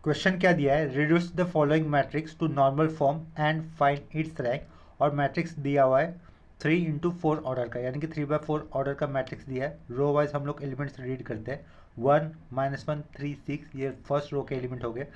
Question क्या दिया है, reduce the following matrix to normal form and find its rank. और मैट्रिक्स दिया हुआ है 3x4 ऑर्डर का, यानी कि 3/4 ऑर्डर का मैट्रिक्स दिया है। रो वाइज हम लोग एलिमेंट्स रीड करते हैं। 1 -1 3 6 ये फर्स्ट रो के एलिमेंट हो गए।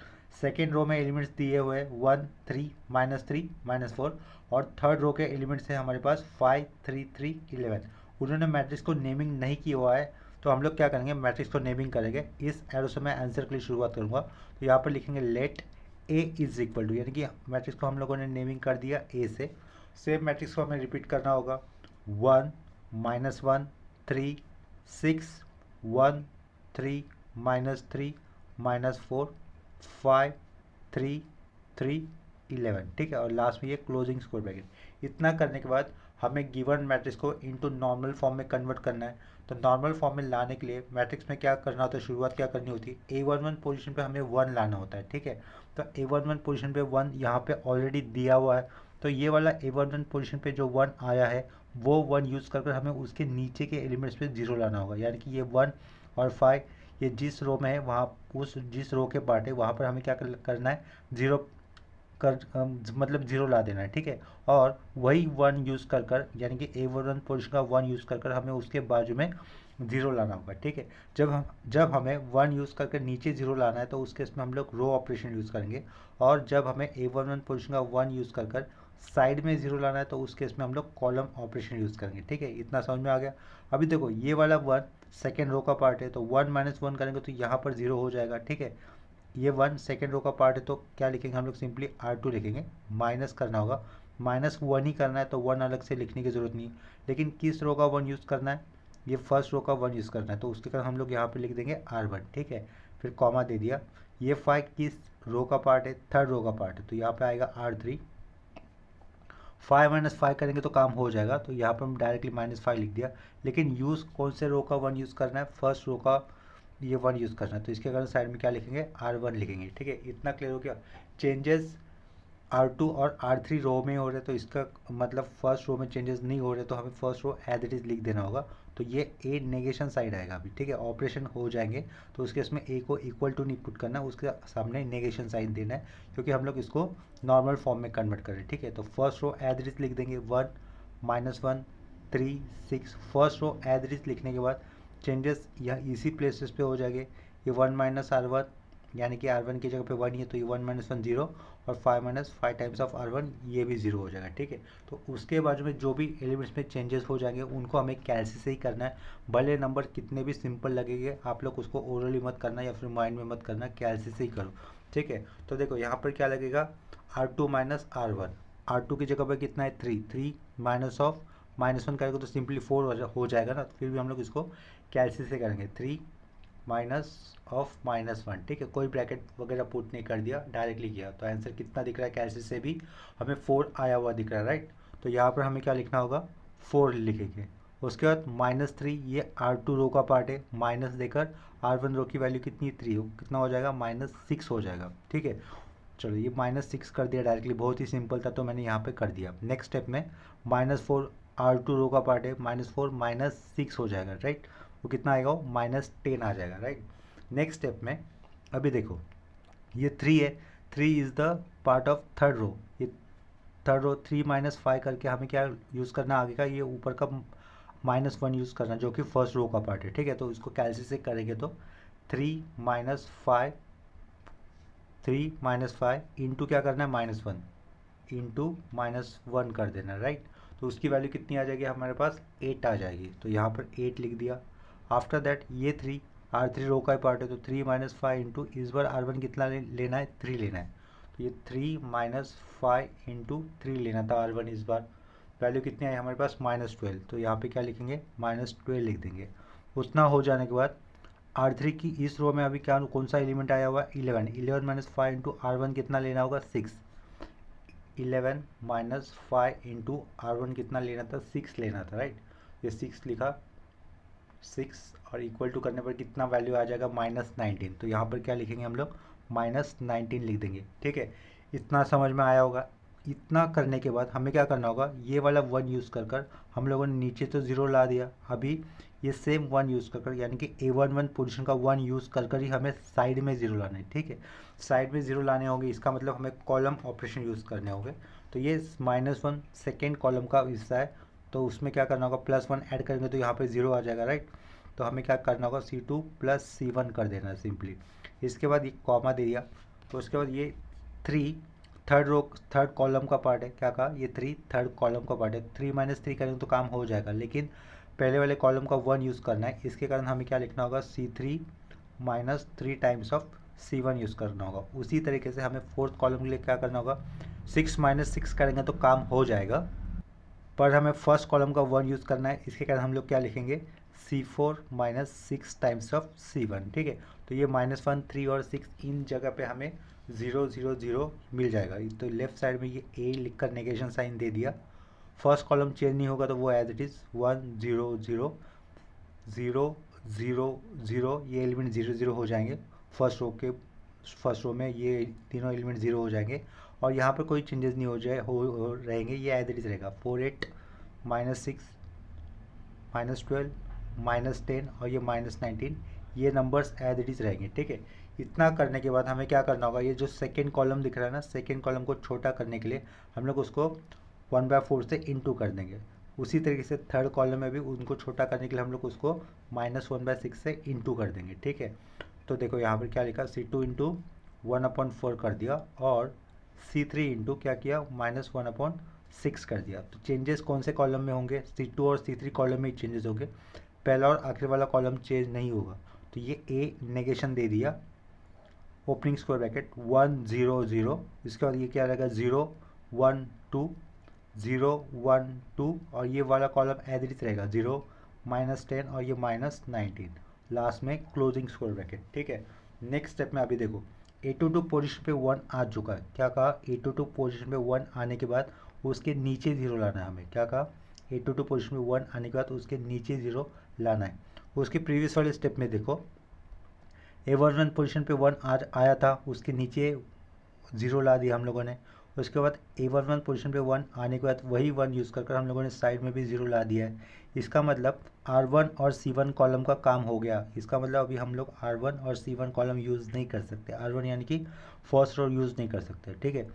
सेकेंड रो में एलिमेंट्स दिए हुए 1 3 -3 -4। और थर्ड रो के एलिमेंट्स है हमारे पास 5 3 3 11। उन्होंने मैट्रिक्स को नेमिंग नहीं किया हुआ है, तो हम लोग क्या करेंगे, मैट्रिक्स को नेमिंग करेंगे। इस एरो से मैं आंसर के लिए शुरुआत करूंगा। तो यहाँ पर लिखेंगे let A is equal to, यानी कि मैट्रिक्स को हम लोगों ने नेमिंग कर दिया ए से। सेम मैट्रिक्स को हमें रिपीट करना होगा। 1 -1 3 6 1 3 -3 -4 5 3 3 11, ठीक है। और लास्ट में ये क्लोजिंग स्क्वायर ब्रैकेट। इतना करने के बाद हमें गिवन मैट्रिक्स को इनटू नॉर्मल फॉर्म में कन्वर्ट करना है। तो नॉर्मल फॉर्म में लाने के लिए मैट्रिक्स में क्या करना होता है, शुरुआत क्या करनी होती है, A11 पोजीशन पे हमें 1 लाना होता है, ठीक है। तो A11 पोजीशन पे 1 यहाँ पे ऑलरेडी दिया हुआ है। तो ये वाला A11 पोजीशन पे जो 1 आया है वो 1 यूज़ कर हमें उसके नीचे के एलिमेंट्स पे 0 लाना होगा। यानी कि ये 1 और 5 ये जिस रो में है वहाँ उस जिस रो के पार्ट है वहाँ पर हमें क्या करना है, 0 कर मतलब 0 ला देना है, ठीक है। और वही 1 यूज़ कर यानी कि A11 पोजीशन का 1 यूज़ कर हमें उसके बाजू में 0 लाना होगा, ठीक है। जब हमें 1 यूज़ करके नीचे 0 लाना है तो उस केस में हम लोग रो ऑपरेशन यूज़ करेंगे। और जब हमें A11 पोजीशन का 1 यूज़ कर साइड में 0 लाना है तो उस केस में हम लोग कॉलम ऑपरेशन यूज़ करेंगे, ठीक है। इतना समझ में आ गया। अभी देखो ये वाला 1 सेकेंड रो का पार्ट है, तो 1 -1 करेंगे तो यहाँ पर 0 हो जाएगा, ठीक है। ये 1 सेकेंड रो का पार्ट है, तो क्या लिखेंगे हम लोग, सिंपली R2 लिखेंगे। माइनस करना होगा, -1 ही करना है तो 1 अलग से लिखने की ज़रूरत नहीं है। लेकिन किस रो का 1 यूज़ करना है, ये फर्स्ट रो का 1 यूज़ करना है, तो उसके कारण हम लोग यहाँ पे लिख देंगे R1, ठीक है। फिर कॉमा दे दिया। ये 5 किस रो का पार्ट है, थर्ड रो का पार्ट है, तो यहाँ पे आएगा R3। 5 - 5 करेंगे तो काम हो जाएगा, तो यहाँ पर हम डायरेक्टली -5 लिख दिया। लेकिन यूज़ कौन से रो का 1 यूज़ करना है, फर्स्ट रो का ये 1 यूज़ करना है, तो इसके कारण साइड में क्या लिखेंगे, R1 लिखेंगे, ठीक है। इतना क्लियर हो गया। चेंजेस R2 और R3 रो में हो रहे, तो इसका मतलब फर्स्ट रो में चेंजेस नहीं हो रहे, तो हमें first row as it is लिख देना होगा। तो ये ए नेगेशन साइड आएगा अभी, ठीक है। ऑपरेशन हो जाएंगे तो उसके इसमें ए को इक्वल टू नहीं पुट करना, उसके सामने नेगेशन साइन देना है, क्योंकि हम लोग इसको नॉर्मल फॉर्म में कन्वर्ट कर रहे हैं, ठीक है। तो first row as it is लिख देंगे 1 -1 3 6। First row as it is लिखने के बाद चेंजेस यह इसी प्लेसेस पे हो जाएंगे। ये 1 -R1 यानी कि R1 की जगह पे 1 ही है, तो ये 1 -1 0। और 5 - 5 टाइम्स ऑफ R1 ये भी 0 हो जाएगा, ठीक है। तो उसके बाजू में जो भी एलिमेंट्स में चेंजेस हो जाएंगे उनको हमें कैलसी से ही करना है। भले नंबर कितने भी सिंपल लगेंगे, आप लोग उसको ओरली मत करना या फिर माइंड में मत करना, कैलसी से ही करो, ठीक है। तो देखो यहाँ पर क्या लगेगा, R2 - R1। R2 की जगह पर कितना है, 3 3 माइनस ऑफ -1 करेंगे तो सिंपली 4 हो जाएगा ना। फिर भी हम लोग इसको कैलसी से करेंगे, 3 माइनस ऑफ -1, ठीक है। कोई ब्रैकेट वगैरह पुट नहीं कर दिया, डायरेक्टली किया। तो आंसर कितना दिख रहा है, कैसे से भी हमें 4 आया हुआ दिख रहा है, राइट। तो यहाँ पर हमें क्या लिखना होगा, 4 लिखेंगे। उसके बाद -3 ये R2 रो का पार्ट है, माइनस देकर R1 रो की वैल्यू कितनी 3 हो, कितना हो जाएगा, -6 हो जाएगा, ठीक है। चलो ये -6 कर दिया डायरेक्टली, बहुत ही सिंपल था तो मैंने यहाँ पे कर दिया। नेक्स्ट स्टेप में -4 R2 रो का पार्ट है, -4 -6 हो जाएगा, राइट। वो कितना आएगा, वो -10 आ जाएगा, राइट। नेक्स्ट स्टेप में अभी देखो ये 3 है, 3 is the part of third row. ये थर्ड रो 3 -5 करके हमें क्या यूज़ करना आगे का, ये ऊपर का -1 यूज़ करना जो कि फर्स्ट रो का पार्ट है, ठीक है। तो इसको कैलसी से करेंगे तो 3 -5 3 -5 इंटू क्या करना है, -1 इंटू -1 कर देना, राइट। तो उसकी वैल्यू कितनी आ जाएगी हमारे पास, 8 आ जाएगी। तो यहाँ पर 8 लिख दिया। आफ्टर दैट ये 3 R3 रो का पार्ट है, तो 3 -5 इंटू इस बार R1 कितना लेना है, 3 लेना है। तो ये 3 -5 इंटू 3 लेना था R1 इस बार। वैल्यू कितनी आई हमारे पास, -12। तो यहाँ पे क्या लिखेंगे, -12 लिख देंगे। उतना हो जाने के बाद R3 की इस रो में अभी क्या कौन सा एलिमेंट आया हुआ है, 11 11 -5 इंटू R1 कितना लेना होगा, 6। 11 -5 इंटू R1 कितना लेना था, 6 लेना था, राइट। ये 6 लिखा, 6 और इक्वल टू करने पर कितना वैल्यू आ जाएगा, -19। तो यहाँ पर क्या लिखेंगे हम लोग, -19 लिख देंगे, ठीक है। इतना समझ में आया होगा। इतना करने के बाद हमें क्या करना होगा, ये वाला 1 यूज़ कर हम लोगों ने नीचे तो 0 ला दिया। अभी ये सेम वन यूज़ कर यानी कि A11 पोजीशन का वन यूज़ कर ही हमें साइड में ज़ीरो लाना है, ठीक है। साइड में ज़ीरो लाने होंगे, इसका मतलब हमें कॉलम ऑपरेशन यूज़ करने होंगे। तो ये -1 सेकेंड कॉलम का हिस्सा है, तो उसमें क्या करना होगा, +1 ऐड करेंगे तो यहाँ पे ज़ीरो आ जाएगा, राइट। तो हमें क्या करना होगा, C2 + C1 कर देना है सिंपली। इसके बाद ये कॉमा दे दिया, तो उसके बाद ये 3 थर्ड कॉलम का पार्ट है, क्या कहा, ये 3 थर्ड कॉलम का पार्ट है। 3 - 3 करेंगे तो काम हो जाएगा, लेकिन पहले वाले कॉलम का 1 यूज़ करना है। इसके कारण हमें क्या लिखना होगा, C3 - 3 times of C1 use करना होगा। उसी तरीके से हमें फोर्थ कॉलम के लिए क्या करना होगा, 6 - 6 करेंगे तो काम हो जाएगा, पर हमें फर्स्ट कॉलम का 1 यूज़ करना है। इसके कारण हम लोग क्या लिखेंगे, C4 - 6 टाइम्स ऑफ C1, ठीक है। तो ये -1, 3 और 6 इन जगह पे हमें 0 0 0 मिल जाएगा। तो लेफ्ट साइड में ये A लिख कर नेगेशन साइन दे दिया। फर्स्ट कॉलम चेंज नहीं होगा तो वो एज इट इज़ 1 0 0 0 0 0, ये एलिमेंट 0 0 हो जाएंगे। फर्स्ट रो में ये तीनों एलिमेंट 0 हो जाएंगे, और यहाँ पर कोई चेंजेस नहीं हो रहेंगे, ये एज इट इज़ रहेगा। 4 8 -6 -12 -10 और ये -19, ये नंबर्स एज इट इज़ रहेंगे, ठीक है। इतना करने के बाद हमें क्या करना होगा, ये जो सेकेंड कॉलम दिख रहा है ना, सेकेंड कॉलम को छोटा करने के लिए हम लोग उसको 1/4 से इंटू कर देंगे। उसी तरीके से थर्ड कॉलम में भी उनको छोटा करने के लिए हम लोग उसको -1/6 से इंटू कर देंगे, ठीक है। तो देखो यहाँ पर क्या लिखा, C2 इंटू 1/4 कर दिया, और C3 इंटू क्या किया, -1/6 कर दिया। तो चेंजेस कौन से कॉलम में होंगे, C2 और C3 कॉलम में ही चेंजेस होंगे, पहला और आखिरी वाला कॉलम चेंज नहीं होगा। तो ये A नेगेशन दे दिया, ओपनिंग स्क्वायर ब्रैकेट 1 0 0, इसके बाद ये क्या रहेगा, 0 1 2 0 1 2, और ये वाला कॉलम एज इट इज रहेगा 0 -10 और ये -19, लास्ट में क्लोजिंग स्क्वायर ब्रैकेट, ठीक है। नेक्स्ट स्टेप में अभी देखो, A22 पोजीशन पे 1 आ चुका है, क्या कहा, A22 पोजीशन पे 1 आने के बाद उसके नीचे 0 लाना है हमें, क्या कहा, A22 पोजीशन पे 1 आने के बाद उसके नीचे 0 लाना है। उसके प्रीवियस वाले स्टेप में देखो, A11 पोजीशन पे 1 आया था, उसके नीचे 0 ला दिया हम लोगों ने। उसके बाद A11 पोजीशन पे 1 आने के बाद वही 1 यूज़ कर हम लोगों ने साइड में भी 0 ला दिया है। इसका मतलब R1 और C1 कॉलम का काम हो गया। इसका मतलब अभी हम लोग R1 और C1 कॉलम यूज़ नहीं कर सकते, R1 यानी कि फर्स्ट रो यूज़ नहीं कर सकते, ठीक है।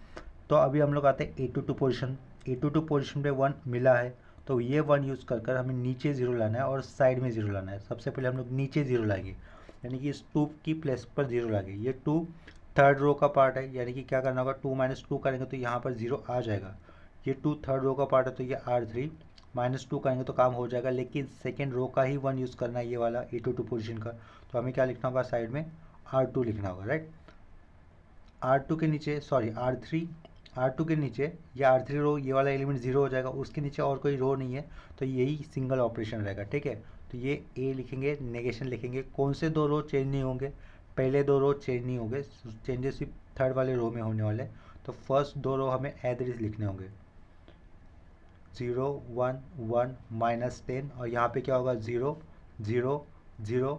तो अभी हम लोग आते हैं A22 पोजीशन। A22 पोजीशन पे 1 मिला है, तो ये 1 यूज़ कर हमें नीचे 0 लाना है और साइड में 0 लाना है। सबसे पहले हम लोग नीचे 0 लाएंगे, यानी कि इस 2 की प्लेस पर 0 लाएंगे। ये 2 थर्ड रो का पार्ट है, यानी कि क्या करना होगा, 2 - 2 करेंगे तो यहाँ पर 0 आ जाएगा। ये 2 थर्ड रो का पार्ट है, तो ये R3 -2 करेंगे तो काम हो जाएगा, लेकिन सेकेंड रो का ही 1 यूज़ करना है, ये वाला A22 पोजीशन का। तो हमें क्या लिखना होगा, साइड में R2 लिखना होगा, राइट। R2 के नीचे, सॉरी R2 के नीचे ये R3 रो, ये वाला एलिमेंट 0 हो जाएगा, उसके नीचे और कोई रो नहीं है, तो यही सिंगल ऑपरेशन रहेगा, ठीक है। तो ये A लिखेंगे, नेगेशन लिखेंगे। कौन से 2 रो चेंज नहीं होंगे, पहले 2 रो चेंज नहीं होंगे, चेंजेस सिर्फ थर्ड वाले रो में होने वाले। तो फर्स्ट 2 रो हमें एज इट इज लिखने होंगे, 0 1 1 -10, और यहाँ पे क्या होगा, 0 0 0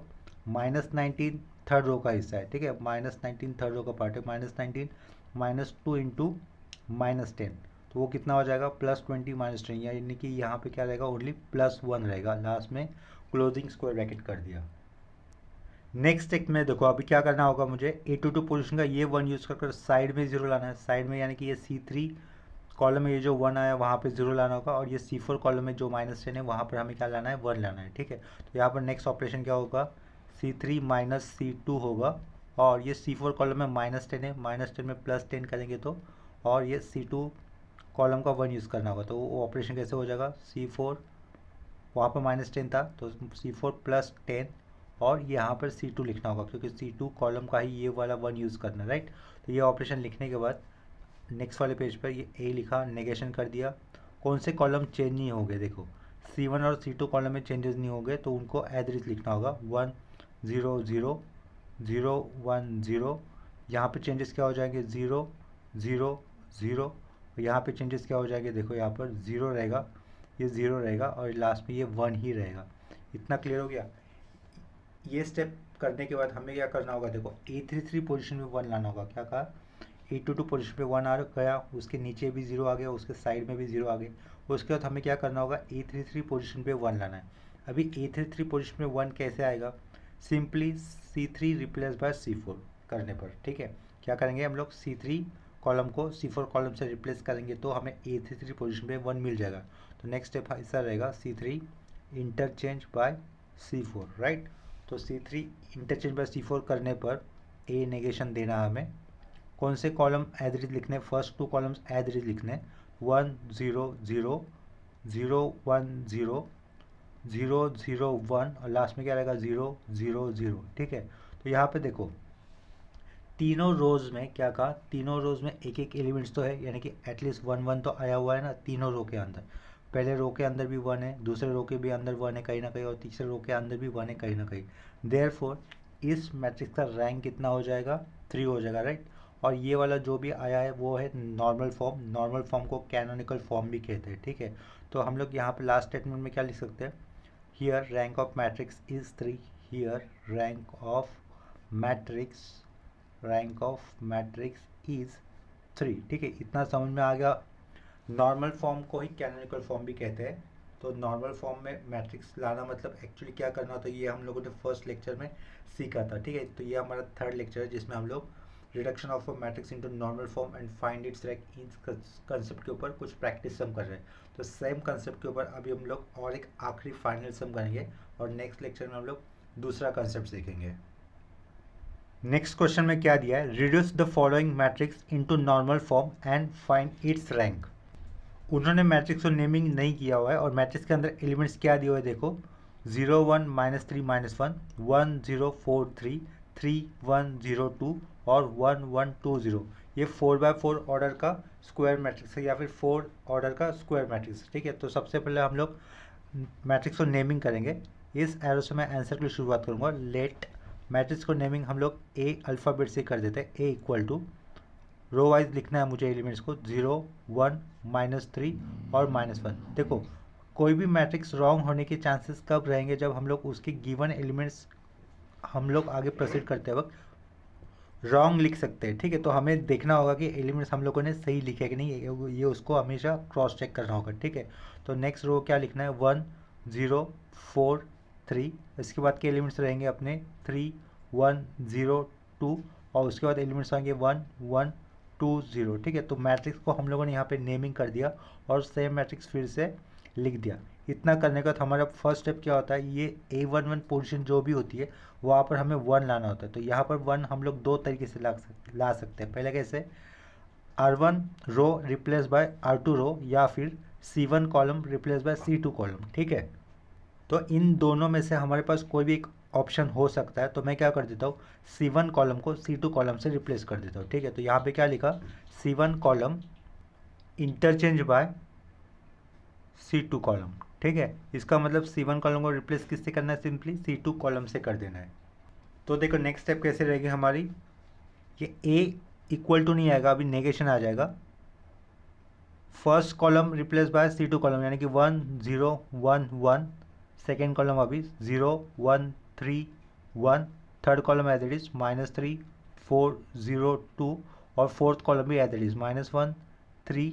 -19 थर्ड रो का हिस्सा है, ठीक है। -19 थर्ड रो का पार्ट है, -19 -2 इंटू -10, तो वो कितना हो जाएगा, +20 -10, यानी कि यहाँ पे क्या रहेगा, ओनली +1 रहेगा। लास्ट में क्लोजिंग स्क्वायर ब्रैकेट कर दिया। नेक्स्ट स्टेप में देखो, अभी क्या करना होगा मुझे, A22 पोजीशन का ये 1 यूज़ कर साइड में 0 लाना है, साइड में यानी कि ये C3 कॉलम में ये जो 1 आया वहाँ पे 0 लाना होगा, और ये C4 कॉलम में जो -10 है वहाँ पर हमें क्या लाना है, 1 लाना है, ठीक है। तो यहाँ पर नेक्स्ट ऑपरेशन क्या होगा, C3 - C2 होगा, और ये C4 कॉलम में -10 है, -10 में +10 करेंगे तो, और ये C2 कॉलम का 1 यूज़ करना होगा, तो वो ऑपरेशन कैसे हो जाएगा, C4 वहाँ पर -10 था तो C4 +10, और यहाँ पर C2 लिखना होगा, क्योंकि C2 कॉलम का ही ये वाला 1 यूज़ करना है, राइट। तो ये ऑपरेशन लिखने के बाद नेक्स्ट वाले पेज पर ये A लिखा, नेगेशन कर दिया। कौन से कॉलम चेंज नहीं हो गए, देखो C1 और C2 कॉलम में चेंजेस नहीं हो गए, तो उनको एज इट इज लिखना होगा, 1 0 0 0 1 0। यहाँ पे चेंजेस क्या हो जाएंगे, 0 0 0, यहाँ पे चेंजेस क्या हो जाएंगे, देखो यहाँ पर 0 रहेगा, ये 0 रहेगा, और लास्ट में ये 1 ही रहेगा। इतना क्लियर हो गया। ये स्टेप करने के बाद हमें क्या करना होगा, देखो A33 पोजीशन में 1 लाना होगा, क्या कहा, A22 पोजीशन पे 1 आ गया, उसके नीचे भी 0 आ गया, उसके साइड में भी 0 आ गया। उसके बाद हमें क्या करना होगा, A33 पोजीशन पे 1 लाना है। अभी A33 पोजीशन में 1 कैसे आएगा, simply C3 replace by C4 करने पर, ठीक है। क्या करेंगे हम लोग, C3 कॉलम को C4 कॉलम से रिप्लेस करेंगे तो हमें A33 पोजीशन पे 1 मिल जाएगा। तो नेक्स्ट स्टेप ऐसा रहेगा C3 interchange bye C4, right. तो C3 इंटरचेंज बाय C4 करने पर A नेगेशन देना है हमें। कौन से कॉलम एज इट इज लिखने, first 2 columns as it is लिखने, 1 0 0 0 1 0 0 0 1 और लास्ट में क्या रहेगा 0 0 0, ठीक है। तो यहाँ पे देखो तीनों रोज में क्या कहा, तीनों रोज में एक एक एलिमेंट्स तो है, यानी कि एटलीस्ट 1 1 तो आया हुआ है ना तीनों रो के अंदर। पहले रो के अंदर भी 1 है, दूसरे रो के भी अंदर 1 है कहीं ना कहीं, और तीसरे रो के अंदर भी 1 है कहीं ना कहीं। देयरफॉर इस मैट्रिक्स का रैंक कितना हो जाएगा, 3 हो जाएगा, राइट। और ये वाला जो भी आया है वो है नॉर्मल फॉर्म, नॉर्मल फॉर्म को कैनोनिकल फॉर्म भी कहते हैं, ठीक है। तो हम लोग यहाँ पे लास्ट स्टेटमेंट में क्या लिख सकते हैं, here rank of matrix is 3, here rank of matrix is 3, ठीक है। इतना समझ में आ गया। नॉर्मल फॉर्म को ही कैनोनिकल फॉर्म भी कहते हैं। तो नॉर्मल फॉर्म में मैट्रिक्स लाना मतलब एक्चुअली क्या करना होता है, ये हम लोगों ने फर्स्ट लेक्चर में सीखा था, ठीक है। तो ये हमारा थर्ड लेक्चर है जिसमें हम लोग reduction of a matrix into normal form and find its rank in concept के ऊपर कुछ प्रैक्टिस हम कर रहे हैं। तो सेम कंसेप्ट के ऊपर अभी हम लोग और एक आखिरी फाइनल सम करेंगे और नेक्स्ट लेक्चर में हम लोग दूसरा कंसेप्ट सीखेंगे। नेक्स्ट क्वेश्चन में क्या दिया है, reduce the following matrix into normal form and find its rank. उन्होंने मैट्रिक्स को नेमिंग नहीं किया हुआ है और मैट्रिक्स के अंदर एलिमेंट्स क्या दिए हुए हैं देखो, 0 1 -3 -1 1 0 4 3 3 1 0 2 और 1 1 2 0। ये 4x4 ऑर्डर का स्क्वायर मैट्रिक्स है या फिर 4 ऑर्डर का स्क्वायर मैट्रिक्स, ठीक है। तो सबसे पहले हम लोग मैट्रिक्स को नेमिंग करेंगे। इस एरो से मैं आंसर की शुरुआत करूँगा। लेट मैट्रिक्स को नेमिंग हम लोग ए अल्फ़ाबेट से कर देते हैं। ए इक्वल टू रो वाइज लिखना है मुझे एलिमेंट्स को, 0 1 -3 और -1। देखो कोई भी मैट्रिक्स रॉन्ग होने के चांसेस कब रहेंगे, जब हम लोग उसके गिवन एलिमेंट्स हम लोग आगे प्रोसीड करते वक्त रॉन्ग लिख सकते हैं, ठीक है। तो हमें देखना होगा कि एलिमेंट्स हम लोगों ने सही लिखे कि नहीं, ये उसको हमेशा क्रॉस चेक करना होगा, ठीक है। तो नेक्स्ट रो क्या लिखना है, 1 0 4 3। इसके बाद के एलिमेंट्स रहेंगे अपने 3 1 0 2 और उसके बाद एलिमेंट्स आएंगे 1 1 2 0, ठीक है। तो मैट्रिक्स को हम लोगों ने यहाँ पे नेमिंग कर दिया और सेम मैट्रिक्स फिर से लिख दिया। इतना करने का तो हमारा फर्स्ट स्टेप क्या होता है, ये A11 पोजीशन जो भी होती है वहाँ पर हमें 1 लाना होता है। तो यहाँ पर 1 हम लोग दो तरीके से ला सकते हैं। पहले कैसे, R1 row replace by R2 रो या फिर C1 column replace by C2 column, ठीक है। तो इन दोनों में से हमारे पास कोई भी एक ऑप्शन हो सकता है। तो मैं क्या कर देता हूँ, C1 कॉलम को C2 कॉलम से रिप्लेस कर देता हूँ, ठीक है। तो यहाँ पे क्या लिखा, C1 column interchange bye C2 column, ठीक है। इसका मतलब C1 कॉलम को रिप्लेस किससे करना है, सिंपली C2 कॉलम से कर देना है। तो देखो नेक्स्ट स्टेप कैसे रहेगी हमारी, ये A इक्वल टू नहीं आएगा, अभी नेगेशन आ जाएगा। First column replace by C2 column यानी कि 1 0 1 1। सेकेंड कॉलम अभी 0 1 3 1। Third column as it is -3 4 0 2 और फोर्थ कॉलम भी एज इट इज -1 3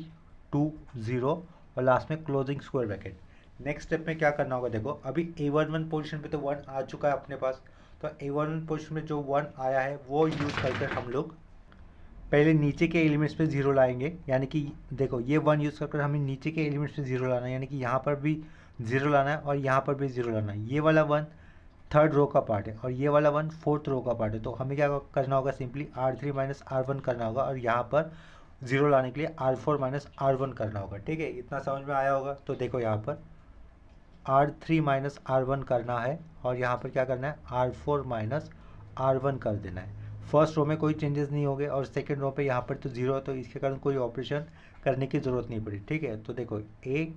2 0 और लास्ट में closing square bracket. Next step में क्या करना होगा, देखो अभी A11 पोजीशन पे तो 1 आ चुका है अपने पास। तो A11 पोजीशन में जो 1 आया है वो यूज़ करके हम लोग पहले नीचे के एलिमेंट्स पे 0 लाएंगे। यानी कि देखो ये 1 यूज़ कर हमें नीचे के एलिमेंट्स पे 0 लाना है, यानी कि यहाँ पर भी 0 लाना है और यहाँ पर भी 0 लाना है। ये वाला 1 थर्ड रो का पार्ट है और ये वाला 1 फोर्थ रो का पार्ट है। तो हमें क्या करना होगा, सिंपली R3 - R1 करना होगा और यहाँ पर 0 लाने के लिए R4 - R1 करना होगा, ठीक है। इतना समझ में आया होगा। तो देखो यहाँ पर R3 - R1 करना है और यहाँ पर क्या करना है, R4 - R1 कर देना है। फर्स्ट रो में कोई चेंजेस नहीं होंगे और सेकेंड रो पे यहाँ पर तो 0 है, तो इसके कारण कोई ऑपरेशन करने की ज़रूरत नहीं पड़ी, ठीक है। तो देखो A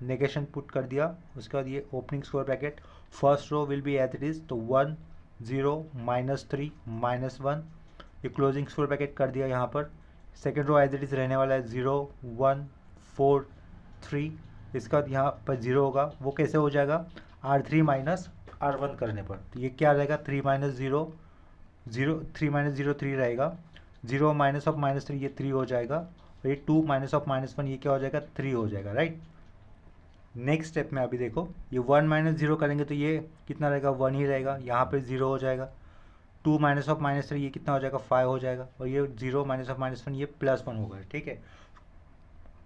नेगेशन पुट कर दिया, उसके बाद ये opening square bracket, first row will be as it is, तो 1 0 -3 -1। ये क्लोजिंग स्क्वायर ब्रैकेट कर दिया यहाँ पर। Second row as it is रहने वाला है 0 1 4 3। इसका बाद यहाँ पर 0 होगा, वो कैसे हो जाएगा, R3 - R1 करने पर। तो ये क्या रहेगा, 3 - 0 0 3 - 0 3 रहेगा, 0 माइनस ऑफ -3 ये 3 हो जाएगा और ये 2 - ऑफ -1 ये क्या हो जाएगा, 3 हो जाएगा, राइट। नेक्स्ट स्टेप में अभी देखो, ये 1 माइनस जीरो करेंगे तो ये कितना रहेगा, 1 ही रहेगा, यहाँ पे 0 हो जाएगा। 2 माइनस ऑफ माइनस 3 ये कितना हो जाएगा, 5 हो जाएगा, और ये 0 माइनस ऑफ माइनस 1 ये +1 होगा, ठीक है।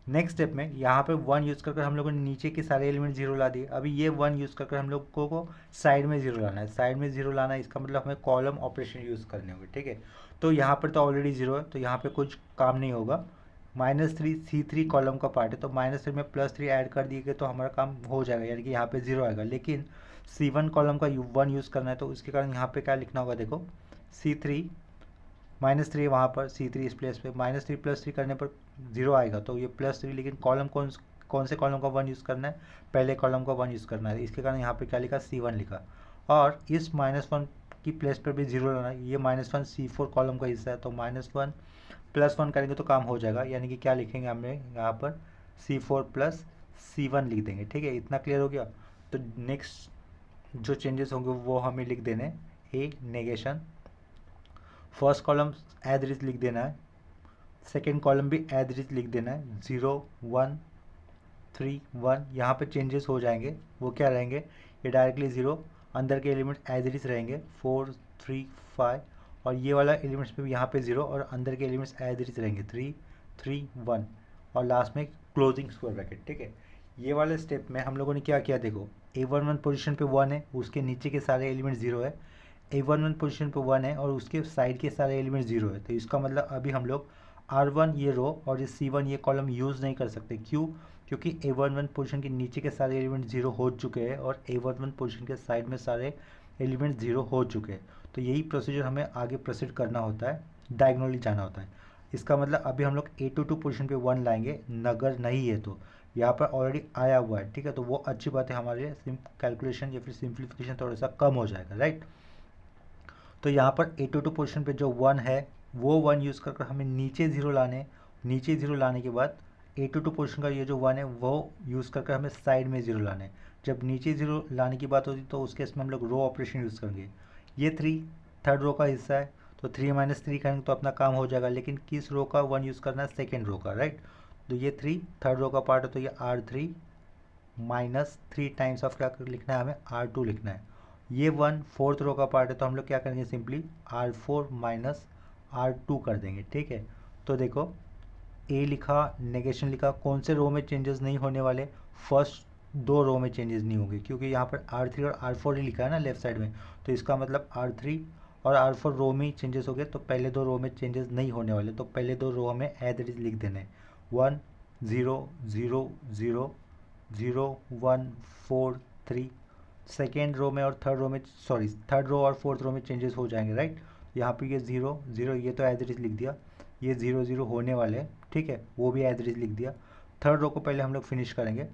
नेक्स्ट स्टेप में यहाँ पे 1 यूज़ कर हम लोगों ने नीचे के सारे एलिमेंट 0 ला दिए। अभी ये 1 यूज़ कर हम लोग को साइड में 0 लाना है। साइड में 0 लाना है, इसका मतलब हमें कॉलम ऑपरेशन यूज़ करने होंगे, ठीक है। तो यहाँ पर तो ऑलरेडी 0 है, तो यहाँ पे कुछ काम नहीं होगा। -3 C3 कॉलम का पार्ट है, तो -3 में +3 ऐड कर दिए गए तो हमारा काम हो जाएगा, यानी कि यहाँ पे 0 आएगा। लेकिन C1 कॉलम का 1 यूज़ करना है, तो उसके कारण यहाँ पे क्या लिखना होगा, देखो C3 -3 वहाँ पर, C3 इस प्लेस पे, -3 +3 करने पर 0 आएगा, तो ये +3। लेकिन कॉलम कौन से कॉलम का 1 यूज़ करना है, पहले कॉलम का 1 यूज़ करना है, इसके कारण यहाँ पे क्या लिखा, C1 लिखा। और इस -1 की प्लेस पर भी 0 लाना है। ये -1 C4 कॉलम का हिस्सा है, तो -1 +1 करेंगे तो काम हो जाएगा, यानी कि क्या लिखेंगे हमने यहाँ पर, C4 + C1 लिख देंगे, ठीक है। इतना क्लियर हो गया। तो नेक्स्ट जो चेंजेस होंगे वो हमें लिख देने, A negation, first column as it is लिख देना है, सेकेंड कॉलम भी एज इट इज लिख देना है। 0 1 3 1 यहाँ पे चेंजेस हो जाएंगे, वो क्या रहेंगे, ये डायरेक्टली 0, अंदर के एलिमेंट एज इट इज रहेंगे 4 3 5, और ये वाला एलिमेंट्स पे भी यहाँ पे 0, और अंदर के एलिमेंट्स एज इट इज रहेंगे 3 3 1, और लास्ट में क्लोजिंग स्क्वायर ब्रैकेट, ठीक है। ये वाले स्टेप में हम लोगों ने क्या किया, देखो A11 पोजीशन पे 1 है, उसके नीचे के सारे एलिमेंट 0 है। A11 पोजीशन पे 1 है और उसके साइड के सारे एलिमेंट 0 है, तो इसका मतलब अभी हम लोग R1 ये रो और ये C1 ये कॉलम यूज़ नहीं कर सकते। क्यों? क्योंकि A11 पोजीशन के नीचे के सारे एलिमेंट 0 हो चुके हैं और A11 पोजीशन के साइड में सारे एलिमेंट 0 हो चुके हैं। तो यही प्रोसीजर हमें आगे प्रोसीड करना होता है, डायगोनली जाना होता है। इसका मतलब अभी हम लोग A22 पोजीशन पे 1 लाएंगे, नगर नहीं है तो यहाँ पर ऑलरेडी आया हुआ है, ठीक है। तो वो अच्छी बात है, हमारे लिए कैलकुलेशन या फिर सिंप्लीफिकेशन थोड़ा सा कम हो जाएगा, राइट। तो यहाँ पर A22 पोजीशन पे जो 1 है वो 1 यूज़ कर हमें नीचे 0 लाने, नीचे 0 लाने के बाद A22 पोजीशन का ये जो 1 है वो यूज़ कर हमें साइड में 0 लाने। जब नीचे 0 लाने की बात होती तो उसके इसमें हम लोग रो ऑपरेशन यूज़ करेंगे। ये 3 थर्ड रो का हिस्सा है, तो 3 - 3 करेंगे तो अपना काम हो जाएगा। लेकिन किस रो का 1 यूज़ करना है, सेकेंड रो का, राइट। तो ये 3 थर्ड रो का पार्ट है, तो ये R3 -3 टाइम्स ऑफ क्या लिखना है, हमें R2 लिखना है। ये 1 फोर्थ रो का पार्ट है, तो हम लोग क्या करेंगे, सिंपली R4 - R2 कर देंगे, ठीक है। तो देखो ए लिखा, नेगेशन लिखा, कौन से रो में चेंजेस नहीं होने वाले, फर्स्ट 2 रो में चेंजेस नहीं होंगे, क्योंकि यहाँ पर R3 और R4 ही लिखा है ना लेफ्ट साइड में। तो इसका मतलब R3 और R4 रो में ही चेंजेस हो गए, तो पहले 2 रो में चेंजेस नहीं होने वाले। तो पहले 2 रो हमें एज इट इज लिख देने, 1 0 0 0 0 1 4 3। सेकेंड रो में और थर्ड रो में, सॉरी थर्ड रो और फोर्थ रो में चेंजेस हो जाएंगे, राइट। यहाँ पे ये 0 0 ये तो एज इट इज लिख दिया, ये 0 0 होने वाले हैं, ठीक है, वो भी एज इट इज लिख दिया। थर्ड रो को पहले हम लोग फिनिश करेंगे।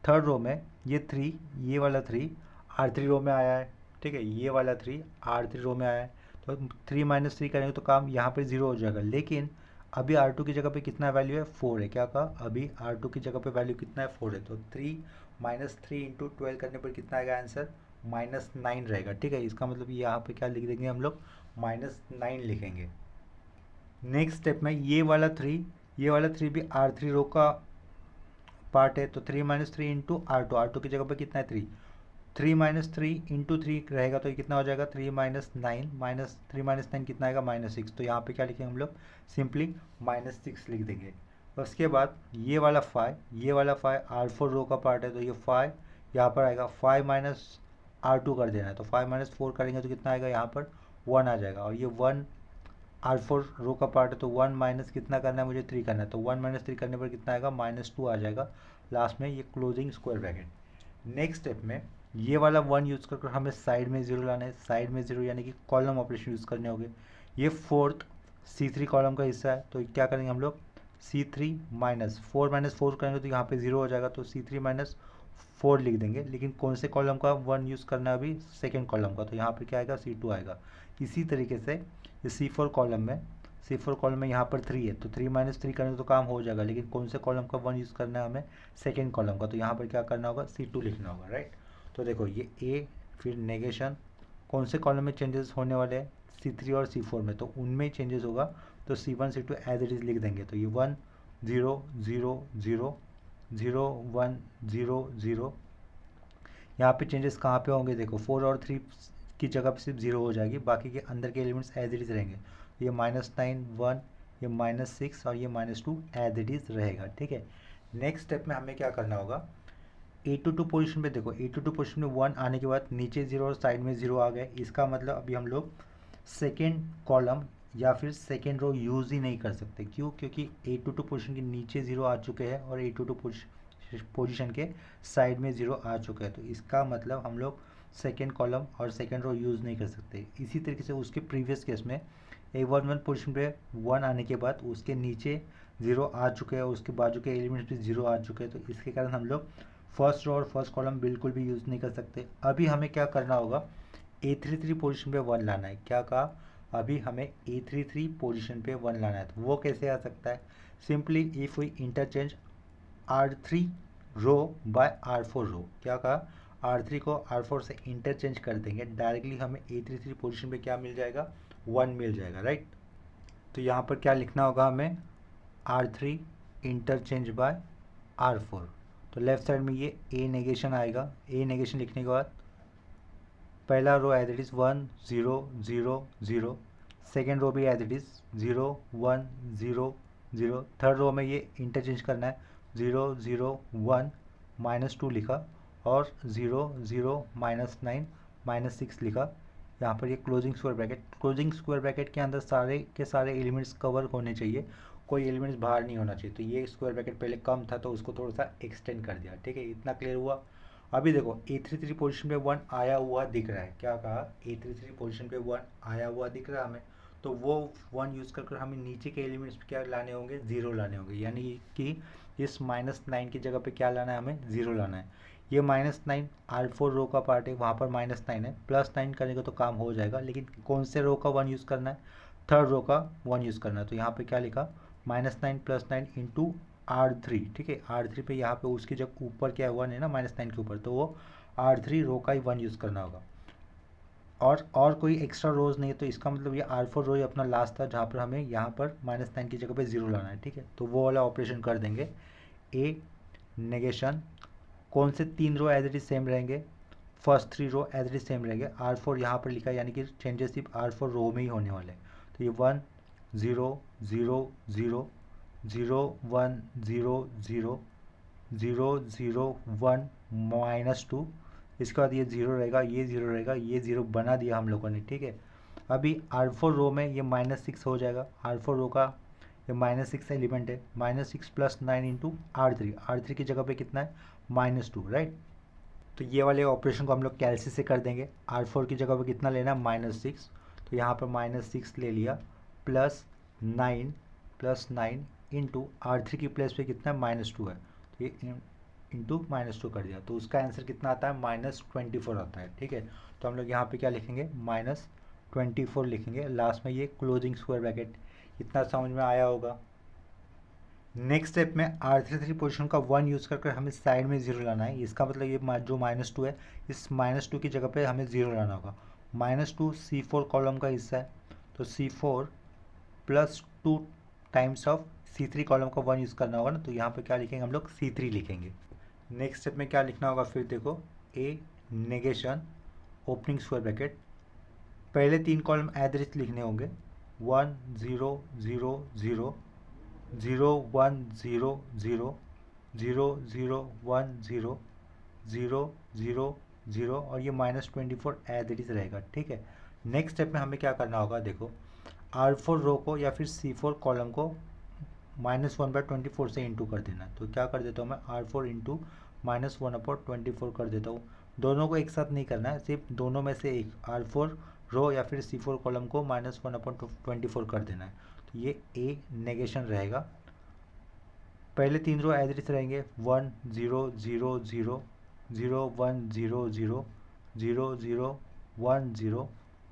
थर्ड रो में ये 3, ये वाला 3 R3 रो में आया है, ठीक है, ये वाला 3 R3 रो में आया है। तो 3 - 3 करेंगे तो काम यहाँ पे 0 हो जाएगा। लेकिन अभी R2 की जगह पे कितना वैल्यू है, 4 है। क्या कहा, अभी R2 की जगह पे वैल्यू कितना है, 4 है। तो 3 - 3 × 12 करने पर कितना आएगा आंसर, -9 रहेगा, ठीक है। इसका मतलब यहाँ पे क्या लिख देंगे हम लोग, -9 लिखेंगे। नेक्स्ट स्टेप में ये वाला 3, ये वाला 3 भी R3 रो का पार्ट है, तो 3 - 3 × R2, R2 की जगह पे कितना है 3, 3 - 3 × 3 रहेगा, तो ये कितना हो जाएगा, 3 - 9 3 - 9 कितना आएगा, -6। तो यहाँ पे क्या लिखेंगे हम लोग, सिंपली -6 लिख देंगे। उसके बाद ये वाला 5, ये वाला 5 R4 रो का पार्ट है, तो ये 5 यहाँ पर आएगा, 5 - R2 कर देना है, तो 5 - 4 करेंगे तो कितना आएगा, यहाँ पर 1 आ जाएगा। और ये 1 R4 रो का पार्ट है, तो 1 माइनस कितना करना है, मुझे 3 करना है, तो 1 - 3 करने पर कितना आएगा, -2 आ जाएगा। लास्ट में ये closing square bracket. Next step में ये वाला 1 यूज़ कर हमें साइड में 0 लाना है, साइड में 0 यानी कि कॉलम ऑपरेशन यूज़ करने होंगे। ये फोर्थ C3 कॉलम का हिस्सा है, तो क्या करेंगे हम लोग, C3 - 4 करेंगे तो यहाँ पे 0 हो जाएगा, तो C3 - 4 लिख देंगे। लेकिन कौन से कॉलम का 1 यूज़ करना है अभी, सेकेंड कॉलम का, तो यहाँ पे क्या आएगा, C2 आएगा। इसी तरीके से ये C4 कॉलम में यहाँ पर 3 है, तो 3 - 3 करेंगे तो काम हो जाएगा। लेकिन कौन से कॉलम का 1 यूज़ करना है हमें, सेकेंड कॉलम का, तो यहाँ पर क्या करना होगा, C2 लिखना होगा, राइट। तो देखो ये ए, फिर नेगेशन, कौन से कॉलम में चेंजेस होने वाले हैं, C3 और C4 में, तो उनमें ही चेंजेस होगा। तो C1 C2 as it is लिख देंगे। तो ये 1 0 0 0 0 1 0 0। यहाँ पे चेंजेस कहाँ पे होंगे देखो, 4 और 3 की जगह पे सिर्फ 0 हो जाएगी, बाकी के अंदर के एलिमेंट्स एज इट इज़ रहेंगे। ये -9 1, ये -6 और ये -2 एज इट इज़ रहेगा, ठीक है। नेक्स्ट स्टेप में हमें क्या करना होगा, A22 पोजीशन पे देखो, A22 पोजीशन में 1 आने के बाद नीचे 0 और साइड में 0 आ गए। इसका मतलब अभी हम लोग सेकेंड कॉलम या फिर सेकेंड रो यूज़ ही नहीं कर सकते। क्यों? क्योंकि A22 पोजीशन के नीचे 0 आ चुके हैं और A22 पोजीशन के साइड में 0 आ चुका है, तो इसका मतलब हम लोग सेकेंड कॉलम और सेकेंड रो यूज़ नहीं कर सकते। इसी तरीके से उसके प्रीवियस केस में A11 पोजीशन पे 1 आने के बाद उसके नीचे 0 आ चुके हैं, उसके बाजू के एलिमेंट्स भी 0 आ चुके हैं, तो इसके कारण हम लोग फर्स्ट रो और फर्स्ट कॉलम बिल्कुल भी यूज़ नहीं कर सकते। अभी हमें क्या करना होगा, A33 पोजीशन पे 1 लाना है। क्या कहा, अभी हमें A33 पोजीशन पे 1 लाना है। तो वो कैसे आ सकता है, simply if we interchange R3 row by R4 row. क्या कहा, R3 को R4 से इंटरचेंज कर देंगे, डायरेक्टली हमें A33 पोजीशन पे क्या मिल जाएगा, 1 मिल जाएगा, राइट। तो यहाँ पर क्या लिखना होगा हमें, R3 इंटरचेंज बाय R4। तो लेफ्ट साइड में ये A नेगेशन आएगा। A नेगेशन लिखने के बाद पहला row as it is 1 0 0 0, second row भी as it is 0 1 0 0, third row में ये इंटरचेंज करना है, 0 0 1 -2 लिखा और 0 0 -9 -6 लिखा। यहाँ पर ये closing square bracket, closing square bracket के अंदर सारे के सारे एलिमेंट्स कवर होने चाहिए, कोई एलिमेंट्स बाहर नहीं होना चाहिए। तो ये स्क्वायर ब्रैकेट पहले कम था तो उसको थोड़ा सा एक्सटेंड कर दिया, ठीक है। इतना क्लियर हुआ। अभी देखो A33 पोजीशन पे 1 आया हुआ दिख रहा है। क्या कहा, A33 पोजीशन पे 1 आया हुआ दिख रहा है हमें, तो वो 1 यूज़ कर हमें नीचे के एलिमेंट्स क्या लाने होंगे, 0 लाने होंगे। यानी कि इस -9 की जगह पे क्या लाना है, हमें 0 लाना है। ये -9 R4 रो का पार्ट है, वहाँ पर -9 है, +9 करेंगे तो काम हो जाएगा। लेकिन कौन से रो का 1 यूज़ करना है, थर्ड रो का 1 यूज़ करना है। तो यहाँ पे क्या लिखा, -9 +9 इंटू R3, ठीक है। R3 पे यहाँ पे उसकी जब ऊपर क्या 1 है ना -9 के ऊपर, तो वो R3 रो का ही 1 यूज़ करना होगा। और कोई एक्स्ट्रा रोज नहीं है, तो इसका मतलब ये R4 रो ही अपना लास्ट था जहाँ पर हमें यहाँ पर -9 की जगह पे 0 लाना है, ठीक है। तो वो वाला ऑपरेशन कर देंगे। A नेगेशन, कौन से 3 row as it is same रहेंगे, फर्स्ट 3 row as it is same रहेंगे। R4 यहाँ पर लिखा है, यानी कि चेंजेस सिर्फ R4 रो में ही होने वाले हैं। तो ये 1 0 0 0 0 1 0 0 0 0 1 -2, इसके बाद ये 0 रहेगा, ये 0 रहेगा, ये 0 बना दिया हम लोगों ने, ठीक है। अभी R4 रो में ये -6 हो जाएगा। R4 रो का ये -6 एलिमेंट है, -6 + 9 इंटू R3 की जगह पे कितना है, -2, राइट। तो ये वाले ऑपरेशन को हम लोग कैलसी से कर देंगे। R4 की जगह पे कितना लेना है, -6, तो यहाँ पर -6 ले लिया, +9 इंटू R3 की प्लेस पे कितना है, -2 है, तो ये इंटू -2 कर दिया। तो उसका आंसर कितना आता है, -24 आता है, ठीक है। तो हम लोग यहाँ पे क्या लिखेंगे, -24 लिखेंगे। लास्ट में ये क्लोजिंग स्क्वायर ब्रैकेट, इतना समझ में आया होगा। नेक्स्ट स्टेप में R33 पोजीशन का 1 यूज़ कर हमें साइड में 0 लाना है। इसका मतलब ये जो -2 है, इस -2 की जगह पे हमें 0 लाना होगा। -2 C4 कॉलम का हिस्सा है, तो C4 + 2 times of C3 column का 1 यूज़ करना होगा ना, तो यहाँ पे क्या लिखेंगे हम लोग, C3 लिखेंगे। नेक्स्ट स्टेप में क्या लिखना होगा, फिर देखो A negation opening square bracket, पहले 3 कॉलम एज इट इज लिखने होंगे, 1 0 0 0 0 1 0 0 0 0 1 0 0 0 0 और ये -24 एज इट इज रहेगा, ठीक है। नेक्स्ट स्टेप में हमें क्या करना होगा, देखो R4 रो को या फिर C4 कॉलम को -1/24 से इंटू कर देना है। तो क्या कर देता हूँ मैं, R4 इंटू -1/24 कर देता हूँ। दोनों को एक साथ नहीं करना है, सिर्फ दोनों में से एक, R4 रो या फिर C4 कॉलम को -1/24 कर देना है। तो ये A नेगेशन रहेगा। पहले 3 रो एज इट इज रहेंगे, 1 0 0 0 0 1 0 0 0 0 1 0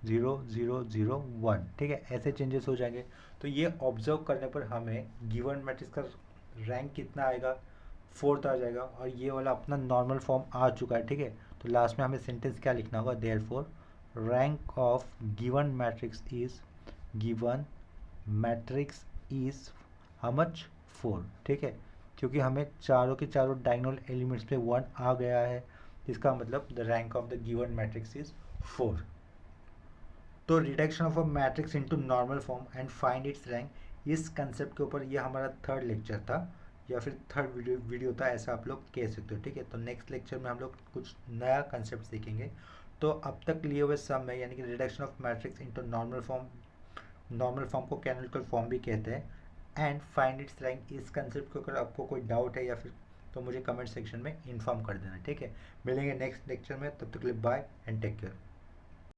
0 0 0 1, ठीक है। ऐसे चेंजेस हो जाएंगे। तो ये ऑब्जर्व करने पर हमें गिवन मैट्रिक्स का रैंक कितना आएगा, 4th आ जाएगा, और ये वाला अपना नॉर्मल फॉर्म आ चुका है, ठीक है। तो लास्ट में हमें सेंटेंस क्या लिखना होगा, therefore rank of given matrix is, given matrix is how much, 4, ठीक है। क्योंकि हमें चारों के चारों डायगोनल एलिमेंट्स पे 1 आ गया है, इसका मतलब the rank of the given matrix is 4। तो reduction of a matrix into normal form and find its rank, इस कंसेप्ट के ऊपर ये हमारा थर्ड लेक्चर था या फिर थर्ड वीडियो था, ऐसा आप लोग कह सकते हो। ठीक है, तो नेक्स्ट लेक्चर में हम लोग कुछ नया कंसेप्ट सीखेंगे। तो अब तक लिए हुए सम है, यानी कि reduction of matrix into normal form को कैनोनिकल फॉर्म भी कहते हैं, एंड फाइंड इट्स रैंक, इस कंसेप्ट के ऊपर आपको कोई डाउट है या फिर तो मुझे कमेंट सेक्शन में इन्फॉर्म कर देना। ठीक है, मिलेंगे नेक्स्ट लेक्चर में, तब तक के लिए बाय एंड टेक केयर।